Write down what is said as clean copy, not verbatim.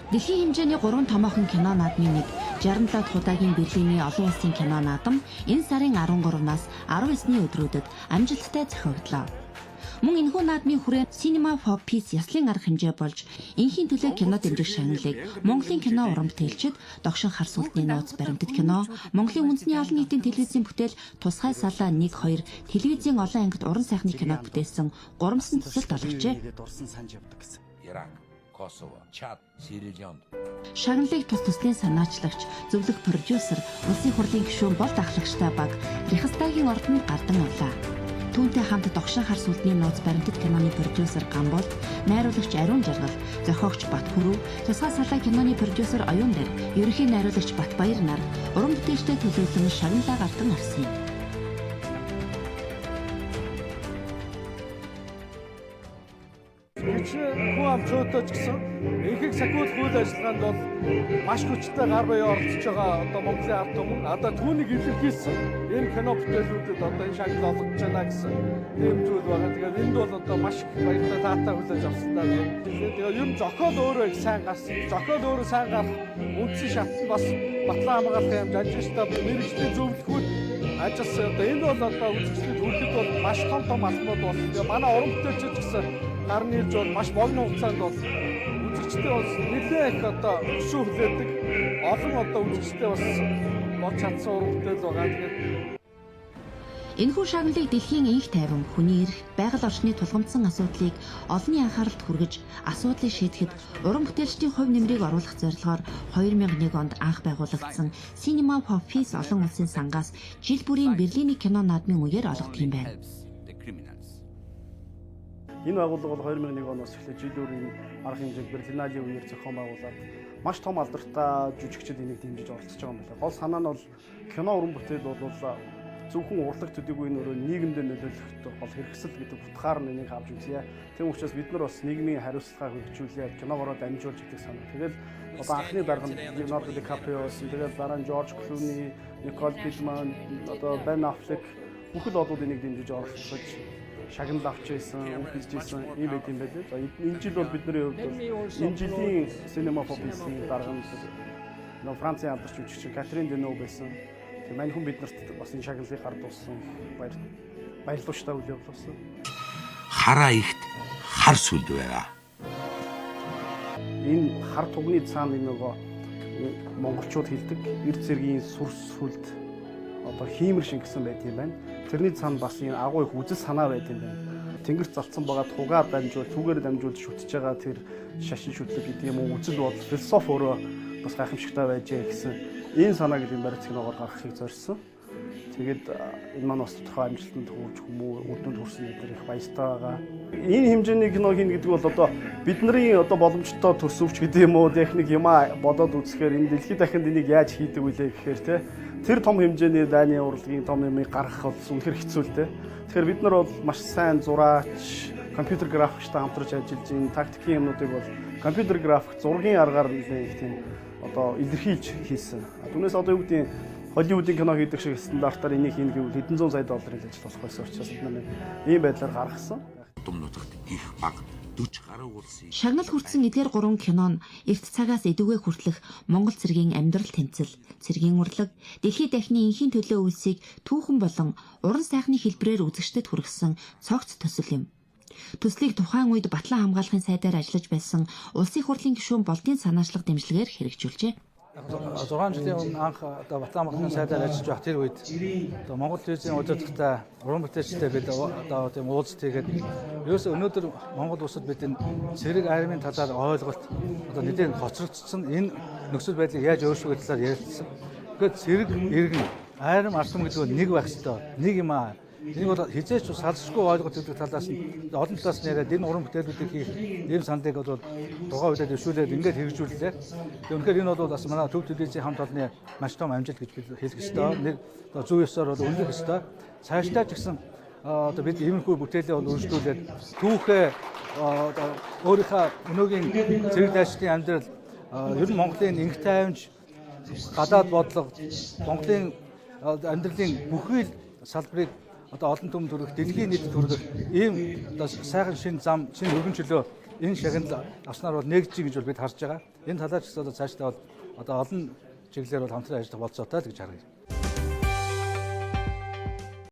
Дэлхийн хэмжээний 3 томоохон кино наадмын нэг 67 дахь удаагийн Берлиний олон улсын кино наадам энэ сарын 13-наас 19-ний өдрүүдэд амжилттай зохиогдлоо. Мөн энэхүү наадмын хүрээнд Cinema for Peace яслын арга хэмжээ болж энхийн төлөө кино дэмжих шагналыг Монголын кино уран бүтээлчид Догшин хар сүлдний нууц баримтат кино, Монголын үндэсний олон нийтийн телевизийн бүтээл Тусгай салаа 1 2 телевизийн олон ангид уран сайхны кино бүтээсэн гурамсан төсөлд олгожээ. Косово, Чад, Сирилион. Шагналыг тус тусны санаачлагч, зөвлөх продюсер, улсын хурлын гишүүн болд ахлагчтай баг Рихстагийн ордонд гардан авлаа. Түүнтэй хамт Догшин хар сүлдний нууц баримтат киноны продюсер Гамболд, найруулагч Ариун Жаргал, зохиогч Бат Хүрүү, Тусгай салаа киноны продюсер Оюун Дээр, ерөнхий найруулагч Батбаяр нар уран бүтээлчтэй төлөөлөн шагналаа гардан авсан юм. Хүн амчуудад ч гэсэн ихэнх сахиуд хууль ажиллагаанд бол маш хүчтэй гар буяа оролцож байгаа одоо Монголын ард түмэн одоо түүнийг илэрхийлсэн энэ кино бүтээлүүдэд одоо энэ шагнал олгож байна гэсэн тийм зүйл байгаа. Тэгээд энд бол одоо маш их баяртай таатаа хүлээж авсан даа. Тэгээд ер нь зохиол өөрөө их сайн гарсан. Зохиол өөрөө сайн гарах үндсэн шат нь бас батлан хамгаалах юм жанжтай мэрэгчлийн зөвлөхүүд ажилласан. Одоо энэ бол одоо үзэгчдэд хүлэхэд бол маш том албанууд болсон. Тэгээд манай уран бүтээлчид гэсэн гарны хэлж бол маш богино хугацаанд бол үзэгчтэй бас нэлээд их одоо өшөө хүлээдэг олон одоо үзэгчтэй бас болж чадсан уран бүтээл байгаа. Тэгээд энэхүү шагналыг дэлхийн инх тайван, хүний эрх, байгаль орчны тулгамдсан асуудлыг олонний анхааралд хүргэж асуудлыг шийдэхэд уран бүтээлчдийн хувь нэмрийг оруулах зорилгоор 2001 онд анх байгуулагдсан Cinema for Peace олон улсын сангаас жил бүрийн Берлиний кино наадмын үеэр олгодог юм байна. Энэ байгууллага бол 2001 оноос эхлээд жил бүрийн арга хэмжээнд Берлиналийн үеэр зохион байгуулад маш том алдартай жүжигчид энийг дэмжиж оролцож байгаа юм байна. Гол санаа нь бол кино уран бүтээл бол зөвхөн урлаг төдийгүй нөрөө нийгэмдээ нөлөөлөх гол хэрэгсэл гэдэг утгаар нь энийг авч үзье. Тийм учраас бид нар бас нийгмийн хариуцлагаа хөгжүүлээд киногороо дамжуулж идэх санаа. Тэгэл одоо анхны дарга нь Леонардо Ди Каприо, тэгэл дараа нь Жорж Клуни, Никол Кидман, одоо Бен Аффлек бүхэл одууд энийг дэмжиж оролцож шагнал авч байсан, үгдэж байсан юм байт юм байлээ. За энэ жил бол бидний хувьд бол энэ жилийн Cinema for Peace-ийн дарга нь Францын алдарч жүжигч Катрин Денов байсан. Тэгээ мань хүн биднэрт бас энэ шагналыг гард туссан баярлалаа үлээ болсон. Хараа ихт хар сүлд байгаа. Энэ хар тугны цаана нөгөө монголчууд хэлдэг эрд цэргийн сүр сүлд одоо хиймэр шингэсэн байт юм байна. Тэрний цаана бас энэ агуу их үзэл санаа байт юм байна. Тэнгэрт залцсан байгаа тугаар түүгээр дамжуулж шүтж байгаа тэр шашин шүтлэг гэдэг юм уу үзэл бодол философи өөрөө бас гайхамшигтай байжээ гэсэн энэ санааг ийм баримт киногоор гаргахыг зорьсон. Тэгээд энэ маань бас тодорхой амжилтанд хүрч хүмүүст үр дүнд хүрсэн гэдэг их баяртай байгаа. Энэ хэмжээний кино хийн гэдэг бол одоо бидний одоо боломжтой төрсөвч гэдэг юм уу техник юмаа бодоод үзэхээр энэ дэлхийд дахинд энийг яаж хийдэг вүлээ гэхээр те тэр том хэмжээний дайны урлагийн том юмыг гаргах бол үнэхэр хэцүү л те. Тэгэхээр бид нар бол маш сайн зураач, компьютер графикчтай хамтарч ажиллаж энэ тактикийн юмнуудыг бол компьютер график зургийн аргаар нэлээд их тийм одоо илэрхийлж хийсэн. Түүнээс одоо юу гэдэг Холливуудын кино хийдэг шиг стандартаар энийг хийнэ гэвэл хэдэн зуун сая долларын ажил болох байсан учраас бид нар ийм байдлаар гаргасан. Дум нутагт их баг 40 гаруй улсын Шагнал хүртсэн эдгээр 3 кино нь эрт цагаас эдүгээ хүртэлх Монгол цэргийн амьдрал тэмцэл, цэргийн урлаг, дэлхийд дахины инхийн төлөө үйлсийг түүхэн болон уран сайхны хэлбрээр үзэгчдэд хүргэсэн цогц төсөл юм. Төслийг тухайн үед Батлан хамгаалахын сайдаар ажиллаж байсан улсын хурлын гишүүн Болдын санаачлах дэмжлэгээр хэрэгжүүлжээ. 6 жилийн өмнө анх одоо Батлан хамгаалахын сайдаар ажиллаж байх тэр үед одоо Монгол телевизийн удирдлагатай уран бүтээлчтэй бид одоо тийм уулзалт хийгээд ерөөсөө өнөөдөр Монгол улсад бид энэ цэрэг армийн талаар ойлголт одоо нэгэн хоцрогдсон энэ нөхцөл байдлыг яаж өөрчлөх талаар ярилцсан. Тэгэхээр цэрэг иргэн арим ардам гэдэг нь нэг байх ёстой. Нэг юм аа. Энэ бол хизээч салшгүй ойлголт гэдэг талаас нь олон талаас нь яриад энэ уран бүтээлүүдийг хийх ийм сандыг бол дугаа үйлдэл өвшүүлээд ингээд хэрэгжүүллээ. Тэгээ үнэхээр энэ бол бас манай төв телевизийн хамт олонны маш том амжилт гэж бид хэлэх ёстой. Нэг зөв ёсоор бол үнэлэх ёстой. Цаашдаа ч гэсэн одоо бид иймэрхүү бүтээлээ бол өргөжлүүлээд түүхээ өөрийнхөө өнөөгийн цэрэг дайчдын амьдрал ер нь Монголын инх тайванч гадаад бодлого Монголын амьдралын бүхий л салбарыг одоо олон түмэнд хүрэх, дэлхийн нийтэд хүрэх ийм одоо сайхан шинэ зам, шинэ өргөнчлөө энэ шагнал авснаар бол нэгж гэж бол бид харж байгаа. Энэ талаар ч гэсэн одоо цаашдаа бол одоо олон чиглэлээр бол хамтран ажиллах болцоотой л гэж харагдана.